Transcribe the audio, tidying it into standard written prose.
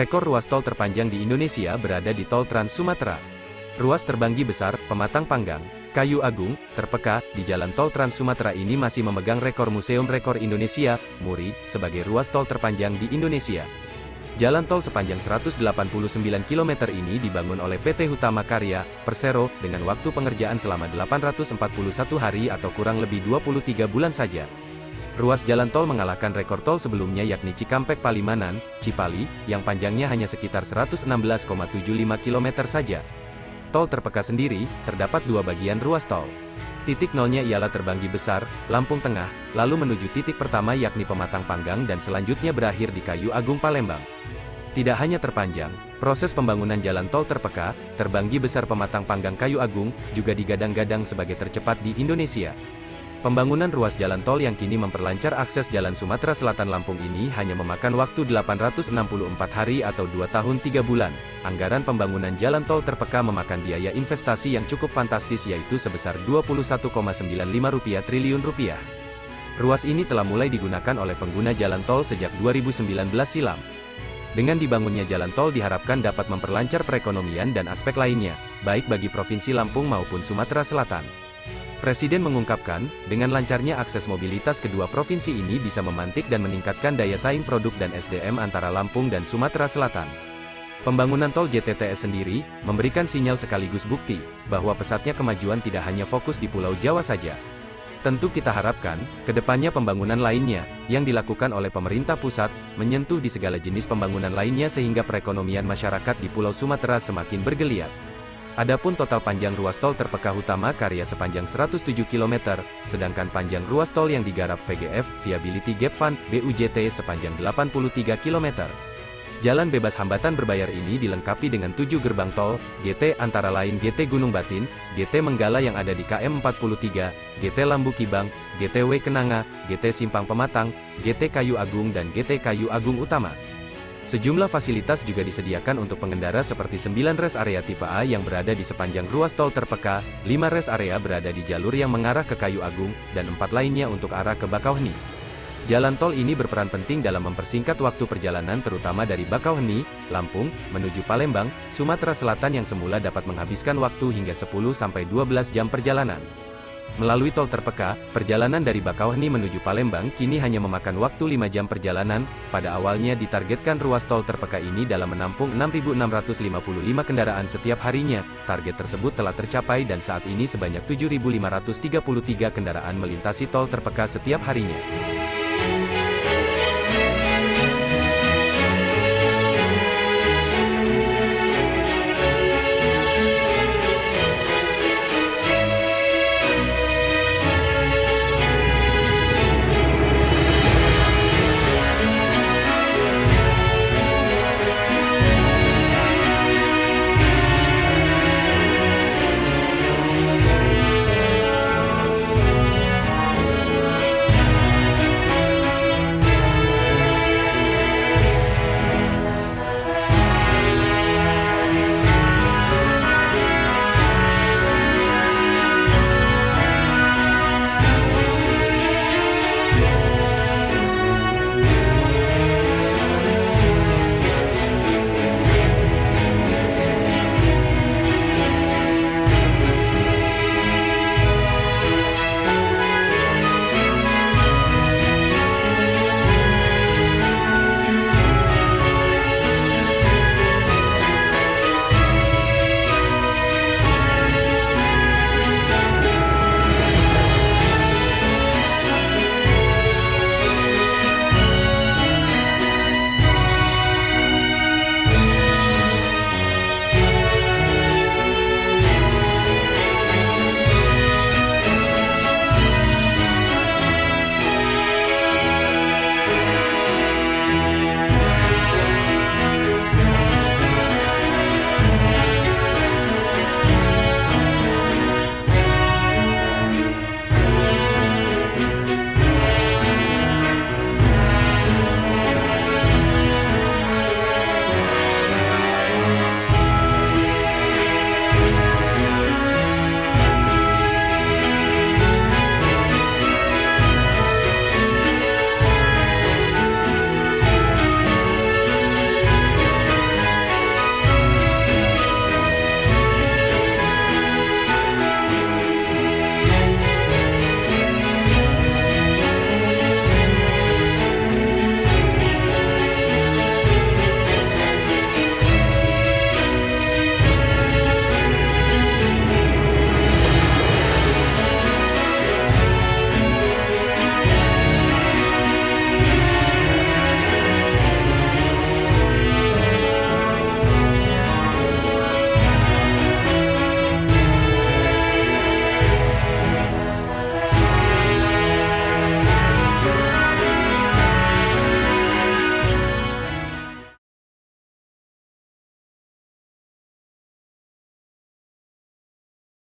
Rekor ruas tol terpanjang di Indonesia berada di Tol Trans Sumatera. Ruas Terbanggi Besar, Pematang Panggang, Kayu Agung, Terpeka, di Jalan Tol Trans Sumatera ini masih memegang rekor Museum Rekor Indonesia, MURI, sebagai ruas tol terpanjang di Indonesia. Jalan tol sepanjang 189 km ini dibangun oleh PT Hutama Karya, Persero, dengan waktu pengerjaan selama 841 hari atau kurang lebih 23 bulan saja. Ruas jalan tol mengalahkan rekor tol sebelumnya yakni Cikampek Palimanan, Cipali, yang panjangnya hanya sekitar 116,75 km saja. Tol Terpeka sendiri, terdapat dua bagian ruas tol. Titik nolnya ialah Terbanggi Besar, Lampung Tengah, lalu menuju titik pertama yakni Pematang Panggang dan selanjutnya berakhir di Kayu Agung Palembang. Tidak hanya terpanjang, proses pembangunan jalan tol Terpeka, Terbanggi Besar Pematang Panggang Kayu Agung, juga digadang-gadang sebagai tercepat di Indonesia. Pembangunan ruas jalan tol yang kini memperlancar akses Jalan Sumatera Selatan Lampung ini hanya memakan waktu 864 hari atau 2 tahun 3 bulan. Anggaran pembangunan jalan tol Terpeka memakan biaya investasi yang cukup fantastis yaitu sebesar Rp21,95 triliun. Ruas ini telah mulai digunakan oleh pengguna jalan tol sejak 2019 silam. Dengan dibangunnya jalan tol diharapkan dapat memperlancar perekonomian dan aspek lainnya, baik bagi Provinsi Lampung maupun Sumatera Selatan. Presiden mengungkapkan, dengan lancarnya akses mobilitas kedua provinsi ini bisa memantik dan meningkatkan daya saing produk dan SDM antara Lampung dan Sumatera Selatan. Pembangunan tol JTTS sendiri, memberikan sinyal sekaligus bukti, bahwa pesatnya kemajuan tidak hanya fokus di Pulau Jawa saja. Tentu kita harapkan, kedepannya pembangunan lainnya, yang dilakukan oleh pemerintah pusat, menyentuh di segala jenis pembangunan lainnya sehingga perekonomian masyarakat di Pulau Sumatera semakin bergeliat. Adapun total panjang ruas tol Terpeka Hutama Karya sepanjang 107 km, sedangkan panjang ruas tol yang digarap VGF, Viability Gap Fund, BUJT sepanjang 83 km. Jalan bebas hambatan berbayar ini dilengkapi dengan 7 gerbang tol, GT antara lain GT Gunung Batin, GT Menggala yang ada di KM 43, GT Lambu Kibang, GT W Kenanga, GT Simpang Pematang, GT Kayu Agung dan GT Kayu Agung Utama. Sejumlah fasilitas juga disediakan untuk pengendara seperti 9 rest area tipe A yang berada di sepanjang ruas tol Terpeka, 5 rest area berada di jalur yang mengarah ke Kayu Agung, dan 4 lainnya untuk arah ke Bakauheni. Jalan tol ini berperan penting dalam mempersingkat waktu perjalanan terutama dari Bakauheni, Lampung, menuju Palembang, Sumatera Selatan yang semula dapat menghabiskan waktu hingga 10-12 jam perjalanan. Melalui tol Terpeka, perjalanan dari Bakauheni menuju Palembang kini hanya memakan waktu 5 jam perjalanan. Pada awalnya ditargetkan ruas tol Terpeka ini dalam menampung 6.655 kendaraan setiap harinya. Target tersebut telah tercapai dan saat ini sebanyak 7.533 kendaraan melintasi tol Terpeka setiap harinya.